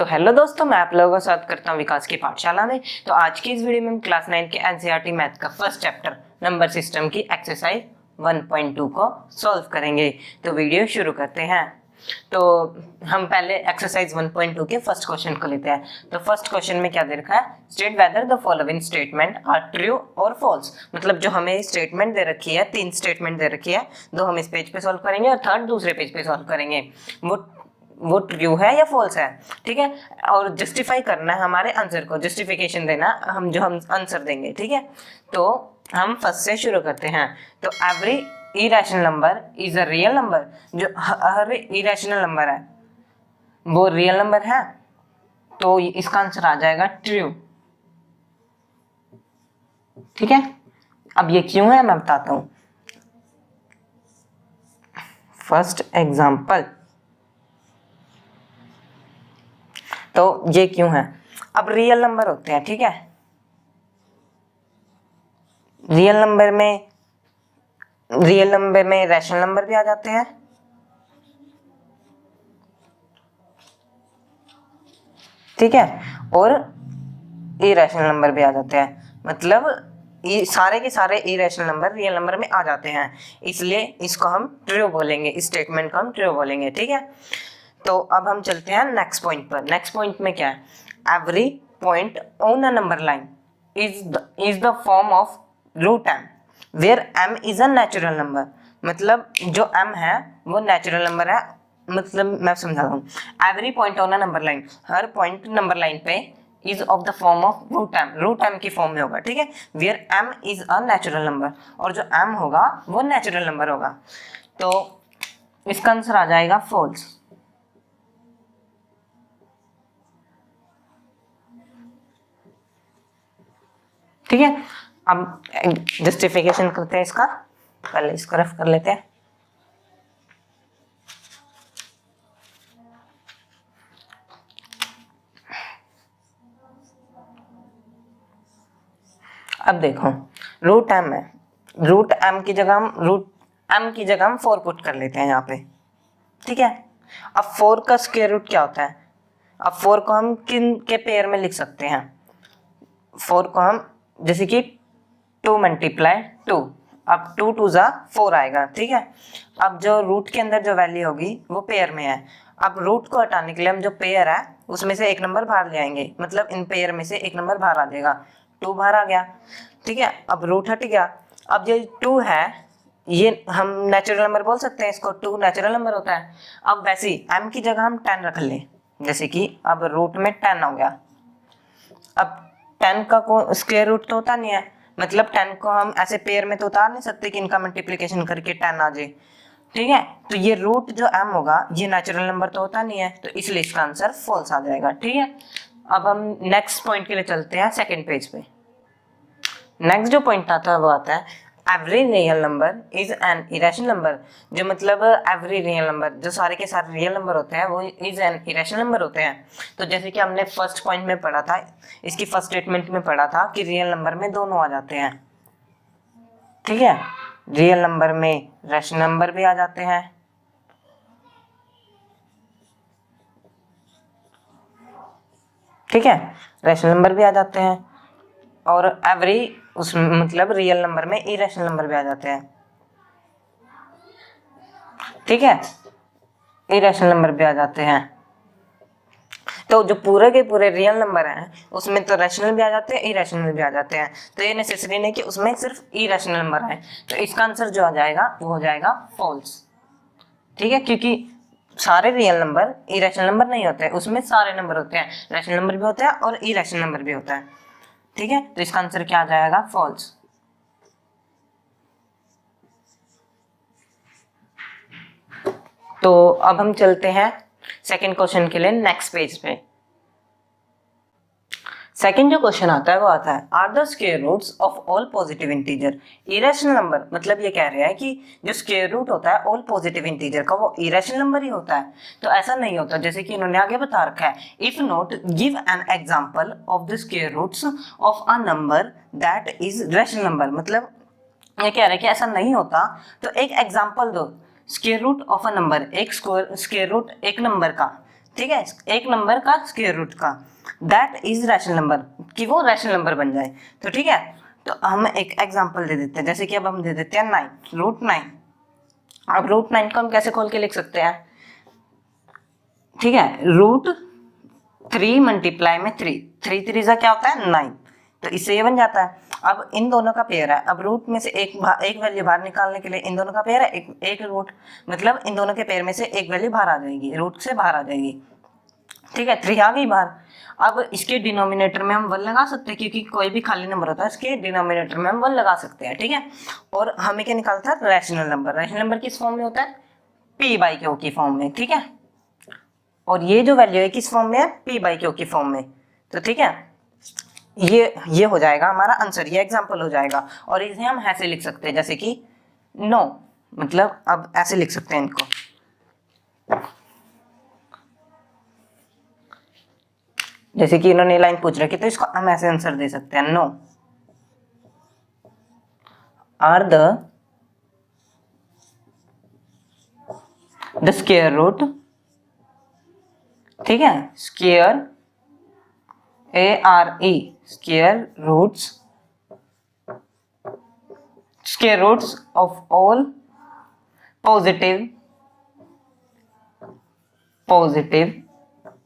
तो हेलो दोस्तों, मैं आप लोगों का स्वागत करता हूं विकास की पाठशाला में। तो आज की इस वीडियो में हम क्लास 9 के एनसीईआरटी मैथ का फर्स्ट चैप्टर नंबर सिस्टम की एक्सरसाइज 1.2 को सॉल्व करेंगे। तो वीडियो शुरू करते हैं। तो हम पहले एक्सरसाइज 1.2 के फर्स्ट क्वेश्चन को लेते हैं। तो फर्स्ट क्वेश्चन में क्या दे रखा है, state whether the following statement are true और फॉल्स। मतलब जो हमें स्टेटमेंट दे रखी है, 3 स्टेटमेंट दे रखी है, 2 हम इस पेज पे सॉल्व करेंगे और थर्ड दूसरे पेज पे सॉल्व करेंगे। वो ट्रू है या फॉल्स है, ठीक है। और जस्टिफाई करना है हमारे आंसर को, जस्टिफिकेशन देना हम आंसर देंगे, ठीक है। तो हम फर्स्ट से शुरू करते हैं। तो every irrational number is a real number. जो हर इरेशनल नंबर है वो रियल नंबर है, तो इसका आंसर आ जाएगा ट्रू, ठीक है। अब ये क्यों है मैं बताता हूं। फर्स्ट एग्जांपल, तो ये क्यों है। अब रियल नंबर होते हैं, ठीक है। रियल नंबर में रैशनल नंबर भी आ जाते हैं, ठीक है, और इरेशनल नंबर भी आ जाते हैं। मतलब ये सारे के सारे इरेशनल नंबर रियल नंबर में आ जाते हैं, इसलिए इसको हम ट्रू बोलेंगे, इस स्टेटमेंट को हम ट्रू बोलेंगे, ठीक है। तो अब हम चलते हैं नेक्स्ट पॉइंट पर। नेक्स्ट पॉइंट में क्या है, every point on a number line is the form of root m where M is a natural number. मतलब जो एम है वो नेचुरल नंबर है। मतलब मैं समझाता हूँ, every point on a number line, हर पॉइंट नंबर लाइन पे is of the form of root M की फॉर्म में होगा, ठीक है। Where M is a natural number, और जो एम होगा वो नेचुरल नंबर होगा, तो इसका आंसर आ जाएगा फॉल्स, ठीक है। अब जस्टिफिकेशन करते हैं इसका, पहले इसको रफ कर लेते हैं। अब देखो, रूट एम है, रूट एम की जगह हम 4 पुट कर लेते हैं यहाँ पे, ठीक है। अब 4 का स्क्वायर रूट क्या होता है। अब 4 को हम किन के पेयर में लिख सकते हैं। 4 को हम जैसे कि 2 मल्टीप्लाई 2, अब 2 2 जा 4 आएगा, ठीक है। अब जो रूट के अंदर जो वैल्यू होगी वो पेयर में है। अब रूट को हटाने के लिए हम जो पेयर है उसमें से एक नंबर बाहर ले आएंगे, मतलब इन पेयर में से एक नंबर बाहर आ जाएगा, 2 बाहर आ गया, ठीक है। अब रूट हट गया। अब ये 2 है, ये हम नेचुरल नंबर बोल सकते हैं इसको, 2 नेचुरल नंबर होता है। अब वैसे ही m की जगह हम 10 रख लें, जैसे कि अब रूट में 10 हो गया। अब 10 का स्क्वायर रूट तो होता नहीं है, मतलब 10 को हम ऐसे पेयर में तो उतार नहीं सकते कि इनका मल्टीप्लिकेशन करके 10 आ जाए, ठीक है। तो ये रूट जो m होगा ये नेचुरल नंबर तो होता नहीं है, तो इसलिए इसका आंसर फॉल्स आ जाएगा, ठीक है। अब हम नेक्स्ट पॉइंट के लिए चलते हैं सेकंड पेज पे। नेक्स्ट जो पॉइंट आता है वो आता है every real number is an irrational number. जो मतलब एवरी रियल नंबर, जो सारे के सारे रियल नंबर होते हैं वो इज एन इरेशनल नंबर होते हैं। तो जैसे कि हमने फर्स्ट पॉइंट में पढ़ा था, इसकी फर्स्ट स्टेटमेंट में पढ़ा था कि रियल नंबर में दोनों आ जाते हैं, ठीक है। रियल नंबर में रैशनल नंबर भी आ जाते हैं, ठीक है, रैशनल नंबर भी आ जाते हैं, और एवरी उस मतलब रियल नंबर में इरेशनल नंबर भी आ जाते हैं, ठीक है, इरेशनल नंबर भी आ जाते हैं। तो जो पूरे के पूरे रियल नंबर हैं उसमें तो रैशनल भी आ जाते हैं, इरेशनल भी आ जाते हैं। तो ये नेसेसरी नहीं कि उसमें सिर्फ इरेशनल नंबर है। तो इसका आंसर जो आ जाएगा वो हो जाएगा फॉल्स, ठीक है, क्योंकि सारे रियल नंबर इरेशनल नंबर नहीं होते, उसमें सारे नंबर होते हैं, रैशनल नंबर भी होता है और इरेशनल नंबर भी होता है, ठीक है। तो इसका आंसर क्या आ जाएगा, फॉल्स। तो अब हम चलते हैं सेकंड क्वेश्चन के लिए नेक्स्ट पेज पे। सेकंड जो क्वेश्चन आता है वो आता है are the square roots of all positive integer irrational number. मतलब ये कह रहा है कि जो स्क्वायर रूट होता है ऑल पॉजिटिव इंटीजर का वो इरेशनल नंबर ही होता है। तो ऐसा नहीं होता, जैसे कि इन्होंने आगे बता रखा है, if not give an example of the square roots of a number that is rational number. मतलब ये कह रहा है कि ऐसा नहीं होता, तो एक एग्जांपल दो square root of a number, एक स्क्वायर रूट एक नंबर का, ठीक है, एक नंबर का स्क्वायर रूट का, दैट इज रैशनल नंबर, कि वो रैशनल नंबर बन जाए। तो ठीक है, तो हम एक एग्जांपल दे देते हैं, जैसे कि अब हम दे देते हैं 9, रूट 9। अब रूट 9 को हम कैसे खोल के लिख सकते हैं, ठीक है, रूट 3 मल्टीप्लाई में 3, 3 3 क्या होता है 9, तो इससे ये बन जाता है। अब इन दोनों का पेयर है, अब रूट में से एक वैल्यू बाहर निकालने के लिए इन दोनों का पेयर है, एक रूट, मतलब इन दोनों के पेयर में से एक वैल्यू बाहर आ जाएगी, रूट से बाहर आ जाएगी। ठीक है, 3 आ गई बाहर। अब इसके डिनोमिनेटर में हम 1 लगा सकते हैं, क्योंकि कोई भी खाली नंबर होता है इसके डिनोमिनेटर में हम 1 लगा सकते हैं। ठीक है, और हमें क्या निकालता है, रैशनल नंबर। रैशनल नंबर किस फॉर्म में होता है, p/q की फॉर्म में। ठीक है, और ये जो वैल्यू है किस फॉर्म में है, p/q की फॉर्म में। तो ठीक है, ये हो जाएगा हमारा आंसर, ये एग्जांपल हो जाएगा। और इसे हम ऐसे लिख सकते हैं, जैसे कि 9, मतलब अब ऐसे लिख सकते हैं इनको, जैसे कि इन्होंने लाइन पूछ रखी, तो इसको हम ऐसे आंसर दे सकते हैं, 9 आर द स्क्वायर रूट, ठीक है, square ARE, square roots of all positive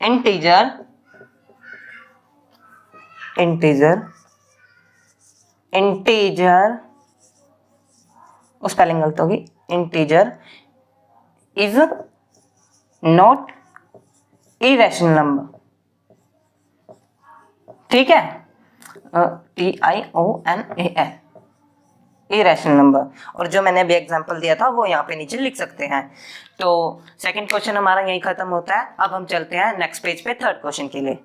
integer spelling गलत होगी, integer is not irrational number. ठीक है, TIONAL, इरेशनल नंबर। और जो मैंने अभी एग्जांपल दिया था वो यहाँ पे नीचे लिख सकते हैं। तो सेकंड क्वेश्चन हमारा यही खत्म होता है। अब हम चलते हैं नेक्स्ट पेज पे थर्ड क्वेश्चन के लिए।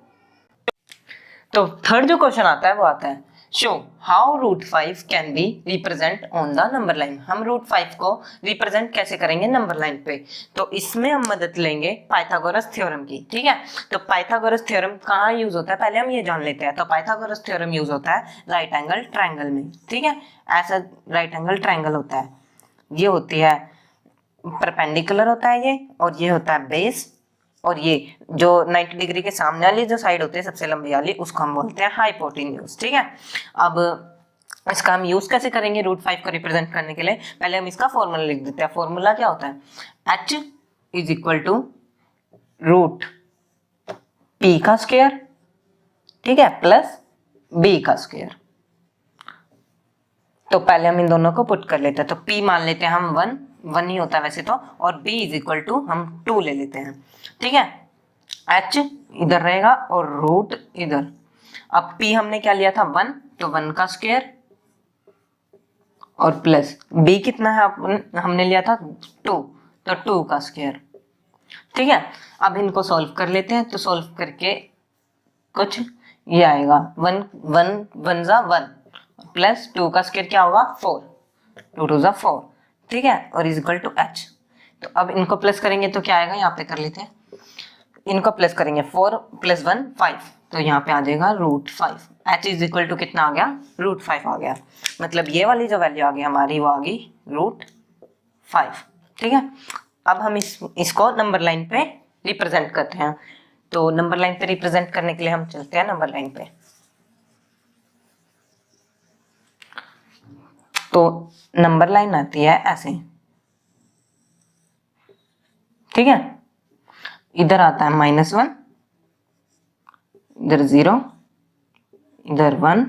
तो थर्ड जो क्वेश्चन आता है वो आता है, show how root 5 can be represent on the number line. हम रूट 5 को रिप्रेजेंट कैसे करेंगे नंबर लाइन पे, तो इसमें हम मदद लेंगे पाइथागोरस थ्योरम की। ठीक है, तो पाइथागोरस थ्योरम कहाँ यूज होता है पहले हम ये जान लेते हैं। तो पाइथागोरस थ्योरम यूज होता है राइट एंगल ट्रायंगल में। ठीक है, ऐसा राइट एंगल ट्रायंगल होता है, ये होती है परपेंडिकुलर होता है ये, और ये होता है बेस, और ये जो 90 डिग्री के सामने वाली जो साइड होती है सबसे लंबी वाली, उसको हम बोलते हैं हाइपोटेन्यूज। ठीक है, अब इसका हम यूज कैसे करेंगे रूट 5 को रिप्रेजेंट करने के लिए, पहले हम इसका फॉर्मूला लिख देते हैं। फॉर्मूला क्या होता है, h is equal to root p का स्क्वायर, ठीक है, प्लस b का स्क्वायर। तो पहले हम इन दोनों को पुट कर लेते हैं, तो p मान लेते हैं हम 1 ही होता है वैसे तो, और b इज इक्वल टू हम 2 ले लेते हैं। ठीक है, h इधर रहेगा और रूट इधर। अब p हमने क्या लिया था 1, तो 1 का स्क्वायर, और प्लस b कितना है हमने लिया था 2, तो 2 का स्क्वायर। ठीक है, अब इनको सॉल्व कर लेते हैं, तो सॉल्व करके कुछ ये आएगा 1 1 1 जा 1 प्लस 2 का स्क्वायर क्या होगा 4, 2 2 जा 4। ठीक है, और इज इक्वल टू h। तो अब इनको प्लस करेंगे तो क्या आएगा, यहाँ पे कर लेते हैं, इनको प्लस करेंगे 4 + 1 5, तो यहाँ पे आ जाएगा root 5। h is equal to कितना आ गया, रूट 5 आ गया। मतलब ये वाली जो वैल्यू आ गई हमारी वो आ गई रूट 5। ठीक है, अब हम इसको नंबर लाइन पे रिप्रेजेंट करते हैं। तो नंबर लाइन पे रिप्रेजेंट करने के लिए हम चलते हैं नंबर लाइन पे। तो नंबर लाइन आती है ऐसे, ठीक है, इधर आता है -1, इधर 0, इधर 1,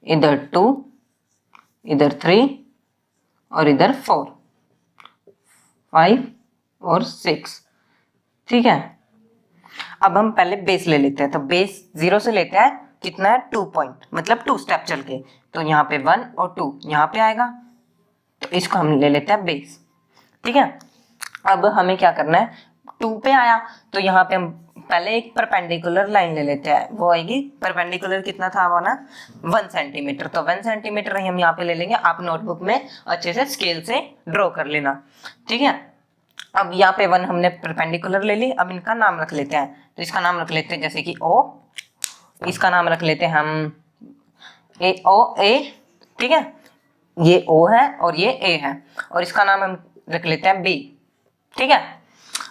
इधर 2, इधर 3, और इधर 4, 5 और 6। ठीक है, अब हम पहले बेस ले लेते हैं। तो बेस 0 से लेते हैं, कितना है 2 पॉइंट, मतलब 2 स्टेप चल के। तो यहाँ पे 1 और 2 यहाँ पे आएगा, तो इसको हम ले लेते हैं बेस। ठीक है, अब हमें क्या करना है, 2 पे आया तो यहाँ पे हम पहले एक परपेंडिकुलर लाइन ले लेते हैं, वो आएगी परपेंडिकुलर कितना था वो ना 1 सेंटीमीटर। तो 1 सेंटीमीटर हम यहाँ पे ले लेंगे, आप नोटबुक में अच्छे से स्केल से ड्रॉ कर लेना। ठीक है, अब यहाँ पे 1 हमने परपेंडिकुलर ले ली। अब इनका नाम रख लेते हैं, तो इसका नाम रख लेते हैं जैसे कि O, इसका नाम रख लेते हैं हम A। ठीक है, ये O है और ये A है, और इसका नाम हम रख लेते हैं B। ठीक है,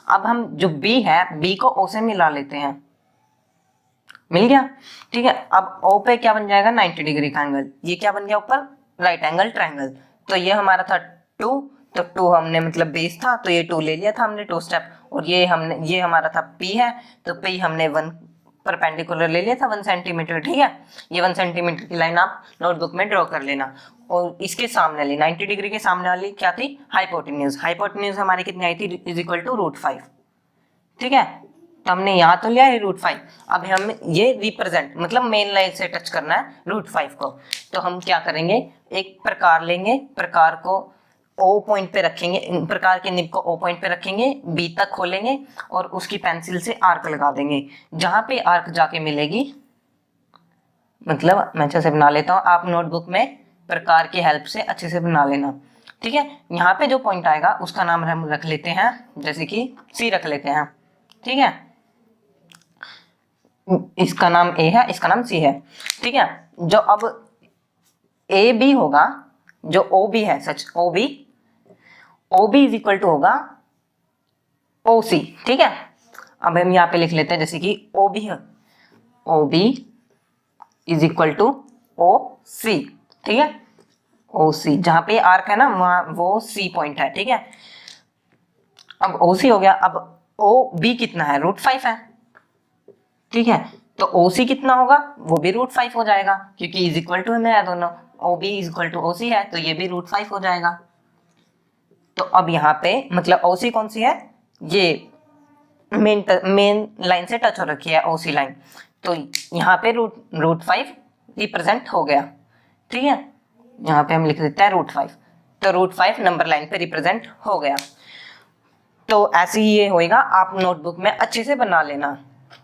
अब हम जो बी है, बी को ओ से मिला लेते हैं, मिल गया, ठीक है। अब ओ पे क्या बन जाएगा, 90 डिग्री का एंगल, ये क्या बन गया ऊपर, राइट एंगल ट्रायंगल। तो ये हमारा था 2, तो 2 हमने मतलब बेस था तो ये 2 ले लिया था हमने 2 स्टेप, और ये हमारा था पी है, तो पी हमने 1 परपेंडिकुलर ले लिया था 1 सेंटीमीटर, ठीक है। ये 1 सेंटीमीटर की लाइन आप नोटबुक में ड्रॉ कर लेना। और इसके सामने वाली 90 डिग्री के सामने वाली क्या थी, हाइपोटेन्यूज। हाइपोटेन्यूज हमारी कितनी आई थी, इज इक्वल टू √5, ठीक है। तो हमने यहाँ तो लिया है √5, अब हम ये रिप्रेजेंट मतलब मेन लाइन से टच करना है √5 को। तो हम क्या करेंगे, एक प्रकार लेंगे, प्रकार को ओ पॉइंट पे रखेंगे, प्रकार के निब को ओ पॉइंट पे रखेंगे, बी तक खोलेंगे और उसकी पेंसिल से आर्क लगा देंगे। जहां पे आर्क जाके मिलेगी, मतलब मैं अच्छे से बना लेता हूँ, आप नोटबुक में प्रकार की हेल्प से अच्छे से बना लेना, ठीक है। यहाँ पे जो पॉइंट आएगा उसका नाम हम रख लेते हैं, जैसे कि सी रख लेते हैं, ठीक है। इसका नाम ए है, इसका नाम सी है, ठीक है। जो अब ए बी होगा, जो ओ बी है, such O B is equal to होगा ओ सी, ठीक है। अब हम यहाँ पे लिख लेते हैं जैसे कि ओ बी है, O B is equal to O C, ठीक है। ओ सी जहां पे आर्क है ना वहां वो सी पॉइंट है, ठीक है। अब ओ सी हो गया, अब ओ बी कितना है, √5 है, ठीक है। तो ओ सी कितना होगा, वो भी √5 हो जाएगा, क्योंकि इज इक्वल टू है दोनों, O B is equal to O C है, तो ये भी √5 हो जाएगा। तो अब यहाँ पे मतलब ओ सी कौन सी है, ये मेन लाइन से टच हो रखी है ओ सी लाइन, तो यहाँ पे √5 रिप्रेजेंट हो गया, ठीक है। यहाँ पे हम लिख देते हैं √5, तो √5 नंबर लाइन पे रिप्रेजेंट हो गया। तो ऐसे ही ये होएगा, आप नोटबुक में अच्छे से बना लेना।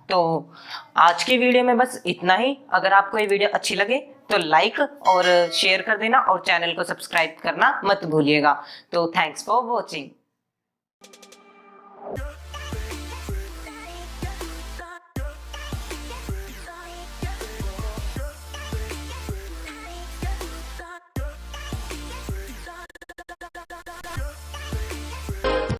तो आज की वीडियो में बस इतना ही। अगर आपको ये वीडियो अच्छी लगे तो लाइक और शेयर कर देना और चैनल को सब्सक्राइब करना मत भूलिएगा। तो थैंक्स फॉर वॉचिंग।